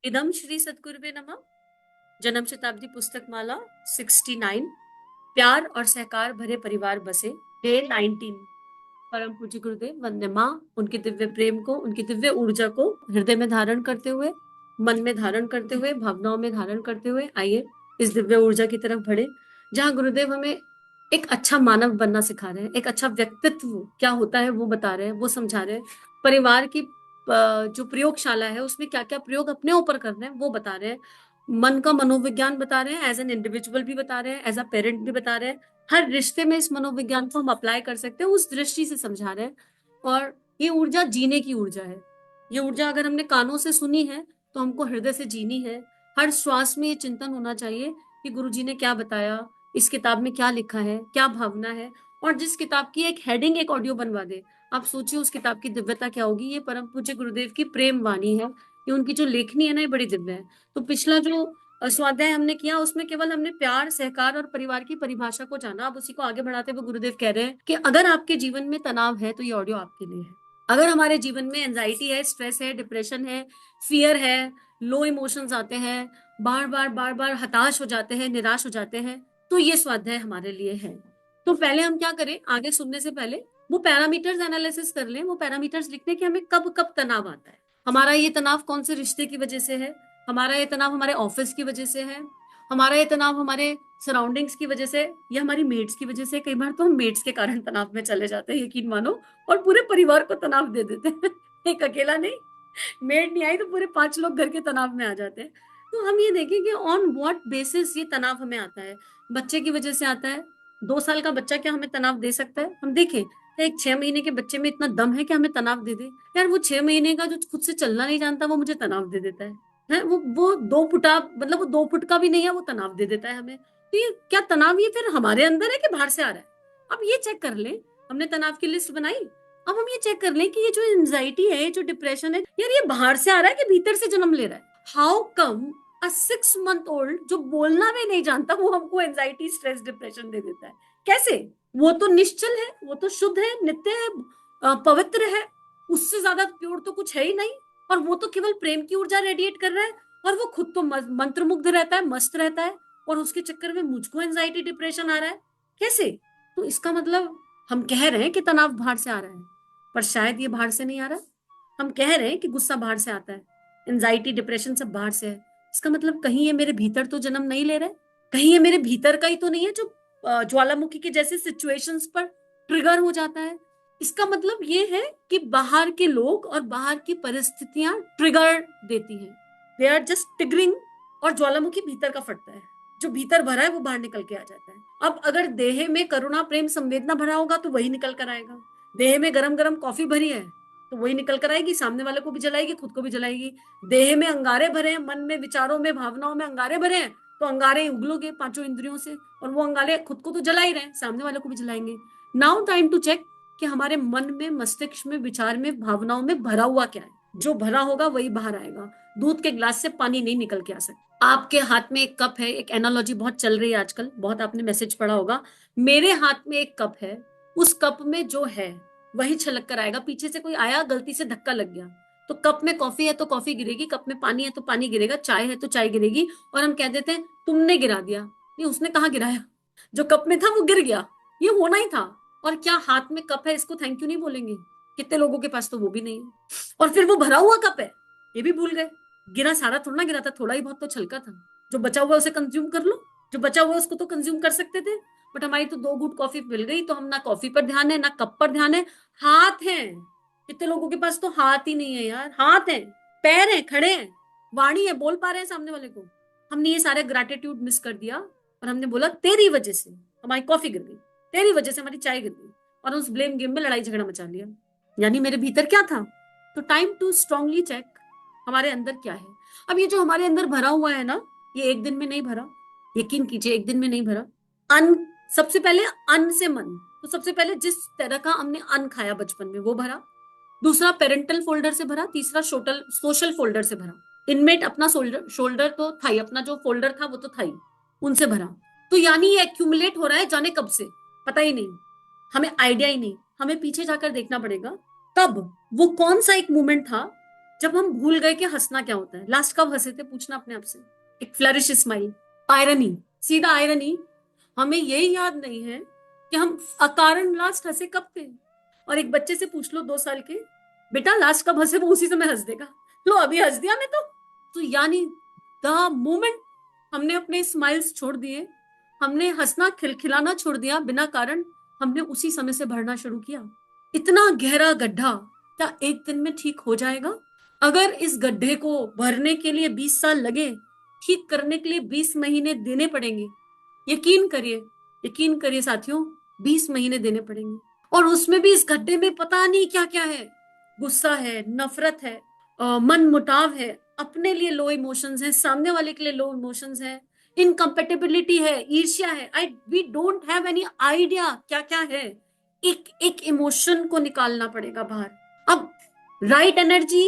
इदम श्री सद्गुरुवे नमः। जन्म शताब्दी पुस्तक माला 69। प्यार और सहकार भरे परिवार बसे, डे 19। परम पूज्य गुरुदेव वंदे माँ उनके दिव्य प्रेम को, उनकी दिव्य ऊर्जा को हृदय में धारण करते हुए, मन में धारण करते हुए, भावनाओं में धारण करते हुए आइए इस दिव्य ऊर्जा की तरफ बढ़े, जहाँ गुरुदेव हमें एक अच्छा मानव बनना सिखा रहे हैं, एक अच्छा व्यक्तित्व क्या होता है वो बता रहे हैं, वो समझा रहे हैं। परिवार की जो प्रयोगशाला है उसमें क्या क्या प्रयोग अपने ऊपर करने हैं वो बता रहे हैं। मन का मनोविज्ञान बता रहे हैं, एज एन इंडिविजुअल भी बता रहे हैं, एज अ पेरेंट भी बता रहे हैं। हर रिश्ते में इस मनोविज्ञान को हम अप्लाई कर सकते हैं, उस दृष्टि से समझा रहे हैं। और ये ऊर्जा जीने की ऊर्जा है। ये ऊर्जा अगर हमने कानों से सुनी है तो हमको हृदय से जीनी है। हर श्वास में ये चिंतन होना चाहिए कि गुरु जी ने क्या बताया, इस किताब में क्या लिखा है, क्या भावना है। और जिस किताब की एक हेडिंग एक ऑडियो बनवा दे, आप सोचिए उस किताब की दिव्यता क्या होगी। ये परम पूज्य गुरुदेव की प्रेम वाणी है। ये उनकी जो लेखनी है ना, ये बड़ी दिव्य है। तो पिछला जो स्वाध्याय हमने किया उसमें केवल हमने प्यार, सहकार और परिवार की परिभाषा को जाना। अब उसी को आगे बढ़ाते हुए गुरुदेव कह रहे हैं कि अगर आपके जीवन में तनाव है तो ये ऑडियो आपके लिए है। अगर हमारे जीवन में एंजाइटी है, स्ट्रेस है, डिप्रेशन है, फियर है, लो इमोशंस आते हैं, बार बार हताश हो जाते हैं, निराश हो जाते हैं, तो ये स्वाध्याय हमारे लिए है। तो पहले हम क्या करें, आगे सुनने से पहले वो पैरामीटर्स एनालिसिस कर लें। वो पैरामीटर्स लिखने कि हमें कब कब तनाव आता है। हमारा ये तनाव कौन से रिश्ते की वजह से है, हमारा ये तनाव हमारे ऑफिस की वजह से है, हमारा ये तनाव हमारे सराउंडिंग्स की वजह से, या हमारी मेट्स की वजह से। कई बार तो हम मेट्स के कारण तनाव में चले जाते हैं, यकीन मानो, और पूरे परिवार को तनाव दे देते हैं। एक अकेला नहीं, मेड नहीं आई तो पूरे 5 लोग घर के तनाव में आ जाते हैं। तो हम ये देखें कि ऑन व्हाट बेसिस ये तनाव हमें आता है। बच्चे की वजह से आता है। 2 साल का बच्चा क्या हमें तनाव दे सकता है? हम देखें, एक 6 महीने के बच्चे में इतना दम है कि हमें तनाव दे दे? यार वो 6 महीने का जो खुद से चलना नहीं जानता वो मुझे तनाव दे देता है वो 2 फुटा, मतलब वो 2 फुट का भी नहीं है, वो तनाव दे देता है हमें। तो ये क्या तनाव, ये फिर हमारे अंदर है कि बाहर से आ रहा है? अब ये चेक कर ले। हमने तनाव की लिस्ट बनाई, अब हम ये चेक कर लें कि ये जो एंजाइटी है, जो डिप्रेशन है, यार ये बाहर से आ रहा है कि भीतर से जन्म ले रहा है? How come a 6 month old जो बोलना भी नहीं जानता वो हमको एंजाइटी, स्ट्रेस, डिप्रेशन दे देता है? कैसे? वो तो निश्चल है, वो तो शुद्ध है, नित्य है, पवित्र है, उससे ज्यादा प्योर तो कुछ है ही नहीं। और वो तो केवल प्रेम की ऊर्जा रेडिएट कर रहा है, और वो खुद तो मंत्रमुग्ध रहता है, मस्त रहता है, और उसके चक्कर में मुझको एंजाइटी, डिप्रेशन आ रहा है? कैसे? तो इसका मतलब हम कह रहे हैं कि तनाव बाहर से आ रहा है, पर शायद ये बाहर से नहीं आ रहा। हम कह रहे हैं कि गुस्सा बाहर से आता है, एंजाइटी, डिप्रेशन सब बाहर से है। इसका मतलब कहीं ये मेरे भीतर तो जन्म नहीं ले रहे, कहीं ये मेरे भीतर का ही तो नहीं है जो ज्वालामुखी के जैसे सिचुएशंस पर ट्रिगर हो जाता है। इसका मतलब ये है कि बाहर के लोग और बाहर की परिस्थितियां ट्रिगर देती हैं, दे आर जस्ट ट्रिगरिंग, और ज्वालामुखी भीतर का फटता है। जो भीतर भरा है वो बाहर निकल के आ जाता है। अब अगर देह में करुणा, प्रेम, संवेदना भरा होगा तो वही निकल कर आएगा। देह में गरम गरम कॉफी भरी है तो वही निकल कर आएगी, सामने वाले को भी जलाएगी, खुद को भी जलाएगी। देह में अंगारे भरे हैं, मन में, विचारों में, भावनाओं में अंगारे भरे हैं, तो अंगारे उगलोगे 5 इंद्रियों से, और वो अंगारे खुद को तो जला ही रहे हैं, सामने वाले को भी जलाएंगे। नाउ टाइम टू चेक कि हमारे मन में, मस्तिष्क में, विचार में, भावनाओं में भरा हुआ क्या है। जो भरा होगा वही बाहर आएगा। दूध के ग्लास से पानी नहीं निकल के आ सकता। आपके हाथ में एक कप है, एक एनालॉजी बहुत चल रही है आजकल, बहुत आपने मैसेज पढ़ा होगा। मेरे हाथ में एक कप है, उस कप में जो है वही छलक कर आएगा। पीछे से कोई आया, गलती से धक्का लग गया, तो कप में कॉफी है तो कॉफी गिरेगी, कप में पानी है तो पानी गिरेगा, चाय है तो चाय गिरेगी। और हम कह देते हैं तुमने गिरा दिया। नहीं, उसने कहाँ गिराया, जो कप में था वो गिर गया, ये होना ही था। और क्या हाथ में कप है इसको थैंक यू नहीं बोलेंगे? कितने लोगों के पास तो वो भी नहीं है। और फिर वो भरा हुआ कप है, ये भी भूल गए। गिरा सारा थोड़ा ना गिरा था, थोड़ा ही बहुत तो छलका था। जो बचा हुआ उसे कंज्यूम कर लो, जो बचा हुआ उसको तो कंज्यूम कर सकते थे। बट हमारी तो 2 घूंट कॉफी मिल गई तो हम ना कॉफी पर ध्यान है ना कप पर ध्यान है। हाथ है, कितने लोगों के पास तो हाथ ही नहीं है यार। हाथ है, पैर है, खड़े हैं, वाणी है, बोल पा रहे हैं सामने वाले को। हमने ये सारे ग्रेटिट्यूड मिस कर दिया, और हमने बोला तेरी वजह से हमारी कॉफी गिर गई, तेरी वजह से हमारी चाय गिर गई, और उस ब्लेम गेम में लड़ाई झगड़ा मचा लिया। यानी मेरे भीतर क्या था? तो टाइम टू स्ट्रांगली चेक हमारे अंदर क्या है। अब ये जो हमारे अंदर भरा हुआ है ना, ये एक दिन में नहीं भरा, यकीन कीजिए, एक दिन में नहीं भरा। अन, सबसे पहले अन्न से मन, तो सबसे पहले जिस तरह का हमने अन्न खाया बचपन में वो भरा। दूसरा पेरेंटल फोल्डर से भरा। तीसरा सोशल सोशल फोल्डर से भरा। इनमेट अपना शोल्डर शोल्डर तो था ही, अपना जो फोल्डर था वो तो था ही, उनसे भरा। तो यानी ये एक्यूमुलेट हो रहा है, जाने कब से पता ही नहीं, हमें आइडिया ही नहीं। हमें पीछे जाकर देखना पड़ेगा कब, वो कौन सा एक मोमेंट था जब हम भूल गए कि हंसना क्या होता है, लास्ट कब हंसे थे पूछना अपने आप से। एक फ्लरिश स्माइल, आयरनी, सीधा आयरनी। हमें यही याद नहीं है कि हम अकारण लास्ट हंसे कब थे। और एक बच्चे से पूछ लो 2 साल के, बेटा लास्ट कब हंसे, वो उसी समय हंस देगा, लो अभी हंस दिया मैं तो यानी द मोमेंट हमने अपने स्माइल्स छोड़ दिए, हमने हंसना खिलखिलाना छोड़ दिया बिना कारण, हमने उसी समय से भरना शुरू किया। इतना गहरा गड्ढा क्या एक दिन में ठीक हो जाएगा? अगर इस गड्ढे को भरने के लिए 20 साल लगे, ठीक करने के लिए 20 महीने देने पड़ेंगे। यकीन करिए, यकीन करिए साथियों, 20 महीने देने पड़ेंगे। और उसमें भी इस गड्ढे में पता नहीं क्या क्या है, गुस्सा है, नफरत है, मन मुटाव है, अपने लिए लो इमोशंस है, सामने वाले के लिए लो इमोशंस है, इनकम्पेटेबिलिटी है, ईर्ष्या है, I we don't have any idea क्या क्या है। एक एक इमोशन को निकालना पड़ेगा बाहर। अब राइट एनर्जी,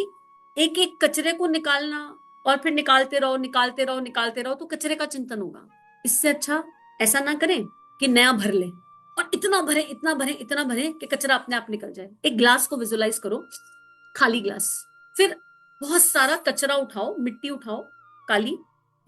एक एक कचरे को निकालना, और फिर निकालते रहो निकालते रहो निकालते रहो, तो कचरे का चिंतन होगा। इससे अच्छा ऐसा ना करें कि नया भर ले, और इतना भरे इतना भरे इतना भरे कि कचरा अपने आप निकल जाए। एक ग्लास को विजुलाइज करो, खाली ग्लास, फिर बहुत सारा कचरा उठाओ, मिट्टी उठाओ काली,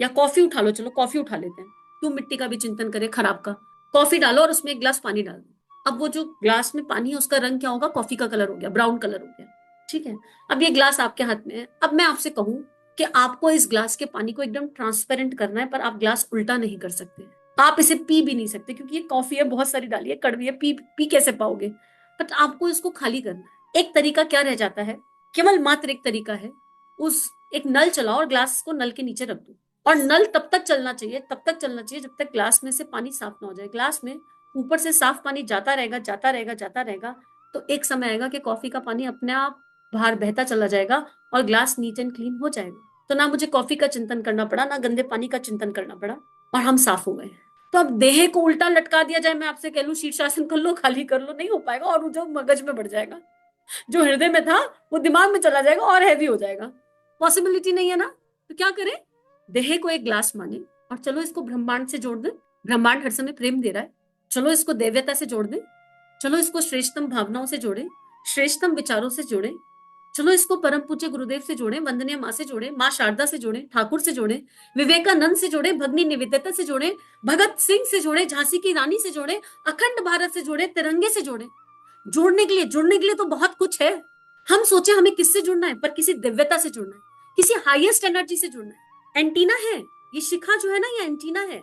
या कॉफी उठा लो, चलो कॉफी उठा लेते हैं, तू मिट्टी का भी चिंतन करे, खराब का। कॉफी डालो और उसमें एक ग्लास पानी डाल दो। अब वो जो ग्लास में पानी है उसका रंग क्या होगा? कॉफी का कलर हो गया, ब्राउन कलर हो गया। ठीक है, अब ये ग्लास आपके हाथ में है। अब मैं आपसे कहूं कि आपको इस ग्लास के पानी को एकदम ट्रांसपेरेंट करना है, पर आप ग्लास उल्टा नहीं कर सकते, आप इसे पी भी नहीं सकते, क्योंकि ये कॉफी है, बहुत सारी डाली है, कड़वी है, पी पी कैसे पाओगे? बट आपको इसको खाली करना है। एक तरीका क्या रह जाता है, केवल मात्र एक तरीका है, उस एक नल चलाओ और ग्लास को नल के नीचे रख दो, और नल तब तक चलना चाहिए, तब तक चलना चाहिए जब तक ग्लास में से पानी साफ ना हो जाए। ग्लास में ऊपर से साफ पानी जाता रहेगा जाता रहेगा जाता रहेगा, तो एक समय आएगा कि कॉफी का पानी अपने आप बाहर बहता चला जाएगा और ग्लास नीट एंड क्लीन हो जाएगा। तो ना मुझे कॉफी का चिंतन करना पड़ा, ना गंदे पानी का चिंतन करना पड़ा, और हम साफ हो गए। तो अब देह को उल्टा लटका दिया जाए, मैं आपसे कह लूं शीर्षासन कर लो, खाली कर लो, नहीं हो पाएगा, और जो मगज में बढ़ जाएगा, जो हृदय में था वो दिमाग में चला जाएगा और हैवी हो जाएगा। पॉसिबिलिटी नहीं है ना। तो क्या करें, देह को एक ग्लास माने, और चलो इसको ब्रह्मांड से जोड़ दें। ब्रह्मांड हर समय प्रेम दे रहा है, चलो इसको देव्यता से जोड़ दें, चलो इसको श्रेष्ठतम भावनाओं से जोड़े, श्रेष्ठतम विचारों से जोड़े, चलो इसको परम पूज्य गुरुदेव से जोड़े, वंदनीय माँ से जोड़े, माँ शारदा से जोड़े, ठाकुर से जोड़े, विवेकानंद से जोड़े, भगनी निवेदिता से जोड़े, भगत सिंह से जोड़े, झांसी की रानी से जोड़े, अखंड भारत से जोड़े, तिरंगे से जोड़े। जुड़ने के लिए तो बहुत कुछ है। हम सोचे हमें किससे जुड़ना है, पर किसी दिव्यता से जुड़ना है, किसी हाईएस्ट एनर्जी से जुड़ना है। एंटीना है ये शिखा जो है ना, ये एंटीना है।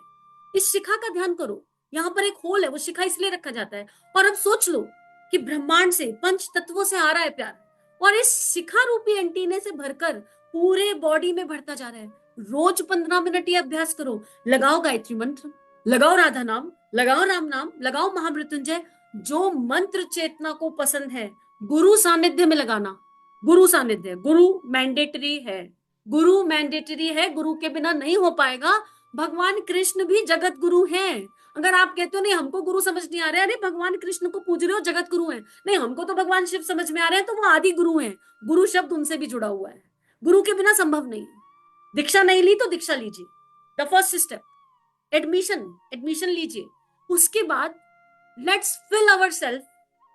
इस शिखा का ध्यान करो, यहाँ पर एक होल है, वो शिखा इसलिए रखा जाता है। और अब सोच लो कि ब्रह्मांड से, पंच तत्वों से आ रहा है प्यार, और इस शिखा रूपी एंटीने से भरकर पूरे बॉडी में भरता जा रहा है। रोज 15 मिनट ये अभ्यास करो, लगाओ गायत्री मंत्र, लगाओ राधा नाम, लगाओ राम नाम, लगाओ महामृत्युंजय, जो मंत्र चेतना को पसंद है, गुरु सानिध्य में लगाना। गुरु सानिध्य, गुरु मैंडेटरी है, गुरु मैंडेटरी है, गुरु के बिना नहीं हो पाएगा। भगवान कृष्ण भी जगत गुरु हैं। अगर आप कहते हो नहीं हमको गुरु समझ नहीं आ रहा है, अरे भगवान कृष्ण को पूज रहे हो, जगत गुरु हैं। नहीं हमको तो भगवान शिव समझ में आ रहे हैं, तो वो आदि गुरु हैं। गुरु शब्द उनसे भी जुड़ा हुआ है, गुरु के बिना संभव नहीं है। दीक्षा नहीं ली तो दीक्षा लीजिए, the first step, admission, admission लीजिए। उसके बाद let's fill ourselves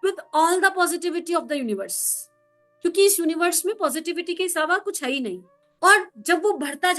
with all the positivity of the universe, क्योंकि इस यूनिवर्स में पॉजिटिविटी के सिवा कुछ है ही नहीं। और जब वो बढ़ता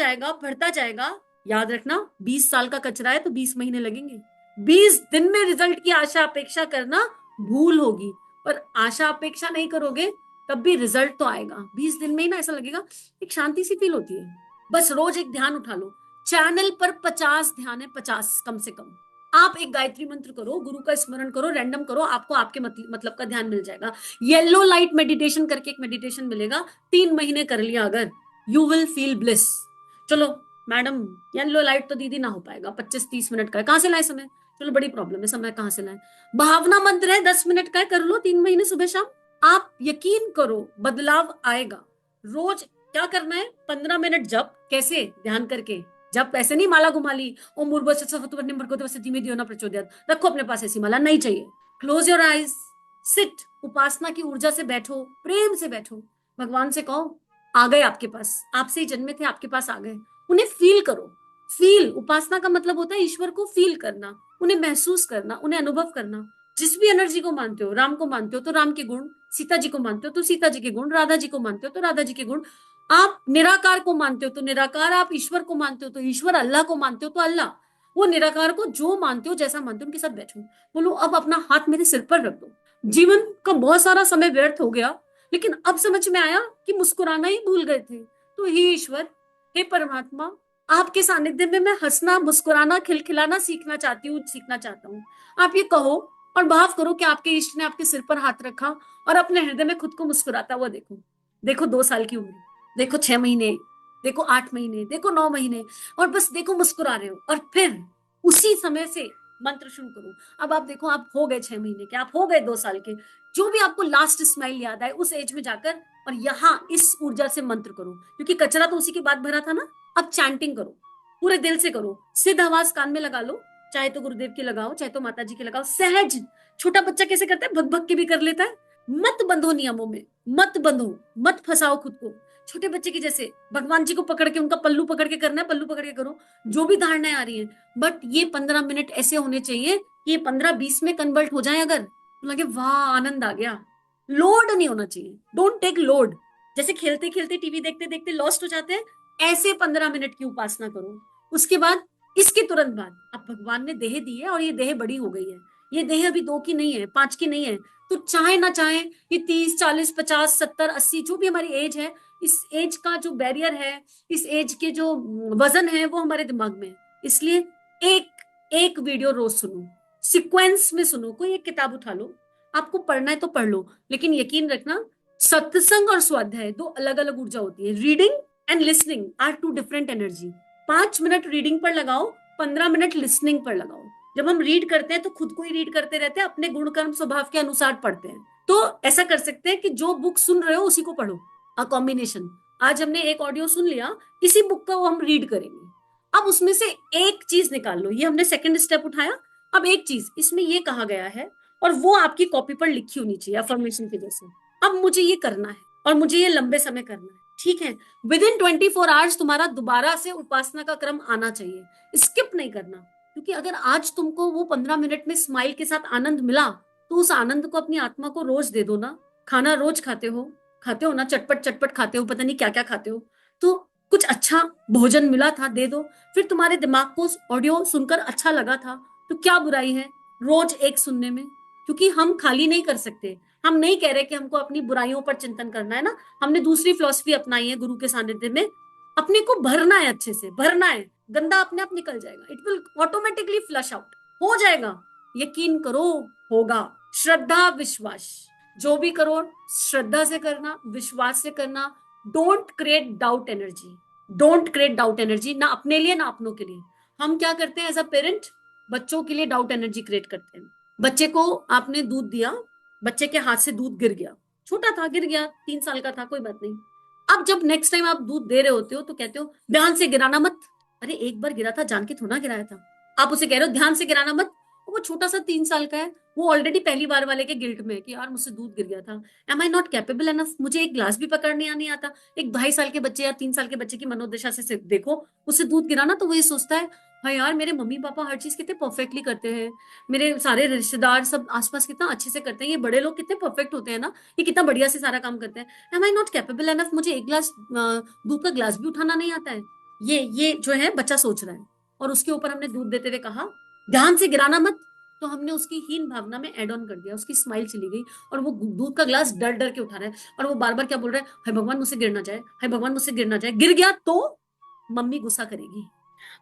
जाएगा, याद रखना 20 साल का कचरा है तो 20 महीने लगेंगे। 20 दिन में रिजल्ट की आशा अपेक्षा करना भूल होगी, पर आशा अपेक्षा नहीं करोगे तब भी रिजल्ट तो आएगा। 20 दिन में ही ना ऐसा लगेगा, एक शांति सी फील होती है। बस रोज एक ध्यान उठा लो, चैनल पर 50 ध्यान है, 50 कम से कम। आप एक गायत्री मंत्र करो, गुरु का स्मरण करो, रैंडम करो, आपको आपके मतलब का ध्यान मिल जाएगा। येलो लाइट मेडिटेशन करके एक मेडिटेशन मिलेगा, 3 महीने कर लिया अगर, यू विल फील ब्लिस। चलो मैडम येलो लाइट तो दीदी ना हो पाएगा, 25-30 मिनट का है, कहां से लाए समय? चलो बड़ी प्रॉब्लम है, समय कहां से लाए? भावना मंत्र है, 10 मिनट का है, कर लो 3 महीने सुबह शाम। आप यकीन करो बदलाव आएगा। रोज क्या करना है, 15 मिनट जप, कैसे? ध्यान करके जब ऐसे नहीं माला घुमा ली, ओम भूर्भुवस्सुः धीमे दियो न प्रचोदयात्, रखो अपने पास ऐसी माला नहीं चाहिए। क्लोज योर आईज, सिट, उपासना की ऊर्जा से बैठो, प्रेम से बैठो, भगवान से कहो आ गए आपके पास, आपसे ही जन्मे थे, आपके पास आ गए। उन्हें फील करो। फील, उपासना का मतलब होता है ईश्वर को फील करना, उन्हें महसूस करना, उन्हें अनुभव करना। जिस भी एनर्जी को मानते हो, राम को मानते हो तो राम के गुण, सीता जी को मानते हो तो सीता जी के गुण, राधा जी को मानते हो तो राधा जी के गुण, आप निराकार को मानते हो तो निराकार, आप ईश्वर को मानते हो तो ईश्वर, अल्लाह को मानते हो तो अल्लाह। वो निराकार को जो मानते हो, जैसा मानते हो, उनके साथ बैठो, बोलो अब अपना हाथ मेरे सिर पर रख दो। जीवन का बहुत सारा समय व्यर्थ हो गया, लेकिन अब समझ में आया कि मुस्कुराना ही भूल गए थे। तो हे ईश्वर, हे परमात्मा, आपके सानिध्य में मैं हंसना, मुस्कुराना, खिलखिलाना सीखना चाहती हूँ, सीखना चाहता हूँ। आप ये कहो और भाव करो कि आपके इष्ट ने आपके सिर पर हाथ रखा और अपने हृदय में खुद को मुस्कुराता हुआ देखो। देखो 2 साल की उम्र, देखो 6 महीने, देखो 8 महीने, देखो 9 महीने, और बस देखो मुस्कुरा रहे हो। और फिर उसी समय से मंत्र शुरू करो। अब आप देखो, आप हो गए 6 महीने के, आप हो गए 2 साल के, जो भी आपको लास्ट स्माइल याद आए उस एज में जाकर, और यहाँ इस ऊर्जा से मंत्र करो, क्योंकि कचरा तो उसी के बाद भरा था ना। अब चैंटिंग करो, पूरे दिल से करो, सिद्ध आवाज कान में लगा लो, चाहे तो गुरुदेव की लगाओ, चाहे तो माता जी की लगाओ, सहज। छोटा बच्चा कैसे करता है, भग भग के भी कर लेता है। मत बंधो नियमों में, मत बंधो, मत फंसाओ खुद को। छोटे बच्चे की जैसे भगवान जी को पकड़ के, उनका पल्लू पकड़ के करना है, पल्लू पकड़ के करो, जो भी धारणाएं आ रही हैं। बट ये 15 मिनट ऐसे होने चाहिए कि ये 15-20 में कन्वर्ट हो जाए। अगर तो लगे वाह आनंद आ गया। लोड नहीं होना चाहिए, डोंट टेक लोड। जैसे खेलते खेलते, टीवी देखते देखते लॉस्ट हो जाते हैं, ऐसे 15 मिनट की उपासना करो। उसके बाद, इसके तुरंत बाद, अब भगवान ने देह दी है और ये देह बड़ी हो गई है। ये देह अभी 2 की नहीं है, 5 की नहीं है। तो चाहे ना चाहे, ये 30, 40, 50, 70, 80 जो भी हमारी एज है, इस एज का जो बैरियर है, इस एज के जो वजन है, वो हमारे दिमाग में है। इसलिए एक एक वीडियो रोज सुनो, सीक्वेंस में सुनो। कोई एक किताब उठा लो, आपको पढ़ना है तो पढ़ लो, लेकिन यकीन रखना, सत्संग और स्वाध्याय दो अलग अलग ऊर्जा होती है। Reading and listening are two different energy. 5 minute reading पर लगाओ, 15 मिनट लिसनिंग पर लगाओ। जब हम रीड करते हैं तो खुद को ही रीड करते रहते हैं, अपने गुण कर्म स्वभाव के अनुसार पढ़ते हैं। तो ऐसा कर सकते हैं कि जो बुक सुन रहे हो उसी को पढ़ो, अ कॉम्बिनेशन। आज हमने एक ऑडियो सुन लिया, इसी बुक का वो हम रीड करेंगे। अब उसमें से एक चीज निकाल लो, ये हमने सेकंड स्टेप उठाया। अब एक चीज इसमें ये कहा गया है, और वो आपकी कॉपी पर लिखी होनी चाहिए अफर्मेशन के जैसे। अब मुझे ये करना है और मुझे ये लंबे समय करना है, ठीक है। विद इन 24 आवर्स तुम्हारा दोबारा से उपासना का क्रम आना चाहिए, स्किप नहीं करना। क्योंकि अगर आज तुमको वो 15 मिनट में स्माइल के साथ आनंद मिला, तो उस आनंद को अपनी आत्मा को रोज दे दो ना। खाना रोज खाते हो ना, चटपट चटपट खाते हो, पता नहीं क्या क्या खाते हो, तो कुछ अच्छा भोजन मिला था, दे दो। फिर तुम्हारे दिमाग को ऑडियो सुनकर अच्छा लगा था, तो क्या बुराई है रोज एक सुनने में। क्योंकि हम खाली नहीं कर सकते। हम नहीं कह रहे कि हमको अपनी बुराइयों पर चिंतन करना है ना, हमने दूसरी फिलॉसफी अपनाई है गुरु के सानिध्य में। अपने को भरना है, अच्छे से भरना है, गंदा अपने आप निकल जाएगा, it will automatically flush out हो जाएगा। यकीन करो, होगा। श्रद्धा विश्वास, जो भी करो श्रद्धा से करना, विश्वास से करना। Don't create doubt energy, don't create doubt energy, ना अपने लिए ना अपनों के लिए। हम क्या करते हैं एज अ पेरेंट, बच्चों के लिए डाउट एनर्जी क्रिएट करते हैं। बच्चे को आपने दूध दिया, बच्चे के हाथ से दूध गिर गया, छोटा था गिर गया, 3 साल का था, कोई बात नहीं। अब जब नेक्स्ट टाइम आप दूध दे रहे होते हो तो कहते हो ध्यान से गिराना मत। अरे एक बार गिरा था, जान के थोड़ा गिराया था। आप उसे कह रहे हो ध्यान से गिराना मत, वो छोटा सा 3 साल का है, वो ऑलरेडी पहली बार वाले के गिल्ट में है कि यार मुझसे दूध गिर गया था। Am I not capable enough, मुझे एक ग्लास भी पकड़ने नहीं आता। एक 2.5 साल के बच्चे या 3 साल के बच्चे की मनोदशा से देखो, उससे दूध गिराना, तो वो ये सोचता है हाँ यार मेरे मम्मी पापा हर चीज कितने परफेक्टली करते हैं, मेरे सारे रिश्तेदार सब आसपास कितना अच्छे से करते हैं, ये बड़े लोग कितने परफेक्ट होते हैं ना, ये कितना बढ़िया से सारा काम करते हैं। Am I not capable enough, मुझे एक गिलास दूध का ग्लास भी उठाना नहीं आता है। ये जो है बच्चा सोच रहा है। और उसके ऊपर हमने दूध देते हुए कहा ध्यान से गिराना मत, तो हमने उसकी हीन भावना में एड ऑन कर दिया, उसकी स्माइल चली गई, और वो दूध का ग्लास डर डर के उठा रहा है। और वो बार बार क्या बोल रहा है, हाय भगवान मुझसे गिर ना जाए, हाय भगवान मुझसे गिर ना जाए। गिर गया तो मम्मी गुस्सा करेगी,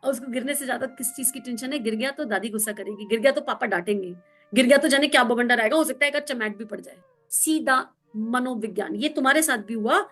और उसको गिरने से ज्यादा किस चीज की टेंशन है, गिर गया तो दादी गुस्सा करेगी, गिर गया तो पापा डांटेंगे, गिर गया तो जाने क्या बवंडर आएगा, हो सकता है एक चमैट भी पड़ जाए। सीधा मनोविज्ञान, ये तुम्हारे साथ भी हुआ,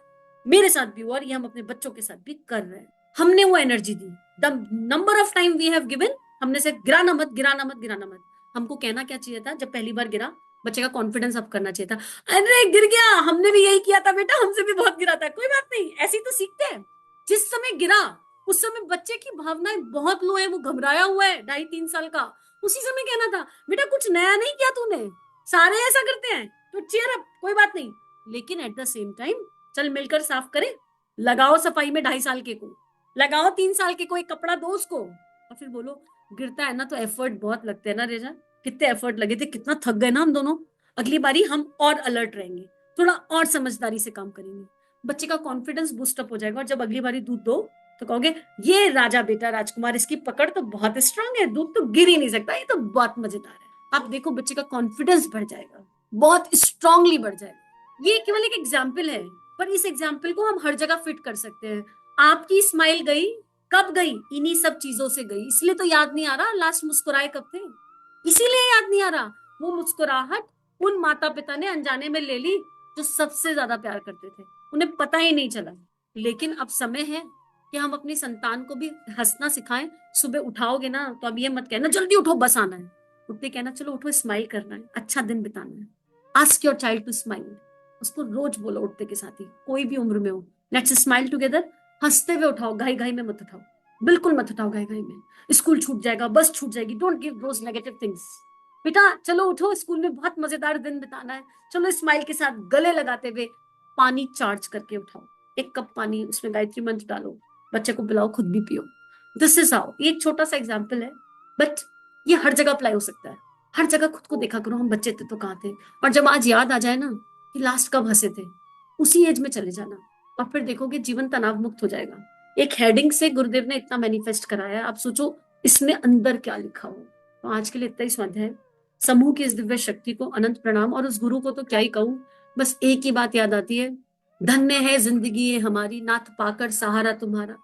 मेरे साथ भी हुआ, और ये हम अपने बच्चों के साथ भी कर रहे हैं। हमने वो एनर्जी दी, the number of time we have given, हमने से गिराना मत, गिराना मत, गिराना मत। हमको कहना क्या चाहिए था जब पहली बार गिरा, बच्चे का कॉन्फिडेंस अप करना चाहिए था, अरे गिर गया, हमने भी यही किया था बेटा, हमसे भी बहुत गिरा था, कोई बात नहीं, ऐसे ही तो सीखते हैं। जिस समय गिरा उस समय बच्चे की भावनाएं बहुत लो है, वो घबराया हुआ है 2.5-3 साल का, उसी समय कहना था बेटा कुछ नया नहीं किया तूने, सारे ऐसा करते हैं, तो चेयर अप, कोई बात नहीं। लेकिन एट द सेम टाइम चल मिलकर साफ करें, लगाओ सफाई में 2.5 साल के को, लगाओ 3 साल के को एक कपड़ा दो उसको, और फिर बोलो गिरता है ना तो एफर्ट बहुत लगते हैं ना रेजा, कितने एफर्ट लगे थे, कितना थक गए ना हम दोनों। अगली बारी हम और अलर्ट रहेंगे, थोड़ा और समझदारी से काम करेंगे, बच्चे का कॉन्फिडेंस बूस्टअप हो जाएगा और जब अगली बारी दूध दो तो कहोगे ये राजा बेटा राजकुमार, इसकी पकड़ तो बहुत स्ट्रांग है, दूध तो गिर ही नहीं सकता, ये तो बहुत मजेदार है। आप देखो बच्चे का कॉन्फिडेंस बढ़ जाएगा, बहुत स्ट्रांगली बढ़ जाएगा। ये केवल एक एग्जाम्पल है, पर इस एग्जाम्पल को हम हर जगह फिट कर सकते हैं। आपकी स्माइल गई, कब गई? इन्हीं सब चीजों से गई, इसलिए तो याद नहीं आ रहा लास्ट मुस्कुराए कब थे, इसीलिए याद नहीं आ रहा। वो मुस्कुराहट उन माता पिता ने अनजाने में ले ली जो सबसे ज्यादा प्यार करते थे, उन्हें पता ही नहीं चला। लेकिन अब समय है कि हम अपनी संतान को भी हंसना सिखाएं। सुबह उठाओगे ना तो अब ये मत कहना जल्दी उठो बस आना है, उठते कहना चलो उठो, स्माइल करना है, अच्छा दिन बिताना है। Ask your child to smile, उसको रोज बोलो उठते के साथ ही, कोई भी उम्र में हो, लेट्स स्माइल टुगेदर। हंसते हुए उठाओ, घाई घाई में मत उठाओ, बिल्कुल मत उठाओ घाई घाई में। स्कूल छूट जाएगा, बस छूट जाएगी, don't give those negative things. बेटा चलो उठो, स्कूल में बहुत मजेदार दिन बिताना है, चलो स्माइल के साथ गले लगाते हुए पानी चार्ज करके उठाओ, 1 कप पानी, उसमें गायत्री मंत्र डालो, बच्चे को पिलाओ, खुद भी पियो। This is how. ये एक छोटा सा एग्जाम्पल है, बट ये हर जगह अप्लाई हो सकता है। हर जगह खुद को देखा करो, हम बच्चे थे तो कहाँ थे, और जब आज याद आ जाए ना कि लास्ट कब हंसे थे, उसी एज में चले जाना, और फिर देखोगे जीवन तनाव मुक्त हो जाएगा। एक हेडिंग से गुरुदेव ने इतना मैनिफेस्ट कराया है, आप सोचो इसमें अंदर क्या लिखा हो। तो आज के लिए इतना ही स्वाध्याय। समूह की इस दिव्य शक्ति को अनंत प्रणाम, और उस गुरु को तो क्या ही कहूं, बस एक ही बात याद आती है, धन्य है जिंदगी ये हमारी, नाथ पाकर सहारा तुम्हारा।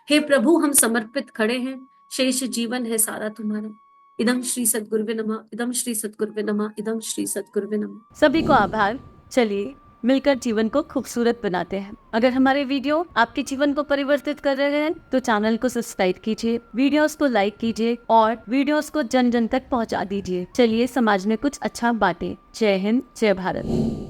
हे प्रभु हम समर्पित खड़े हैं, शेष जीवन है सारा तुम्हारा। इदम श्री सद्गुरुवे नमः, इदम श्री सद्गुरुवे नमः, इदम श्री सद्गुरुवे नमः। सभी को आभार। चलिए मिलकर जीवन को खूबसूरत बनाते हैं। अगर हमारे वीडियो आपके जीवन को परिवर्तित कर रहे हैं तो चैनल को सब्सक्राइब कीजिए, वीडियोस को लाइक कीजिए और वीडियोस को जन जन तक पहुंचा दीजिए। चलिए समाज में कुछ अच्छा बांटे। जय हिंद, जय भारत।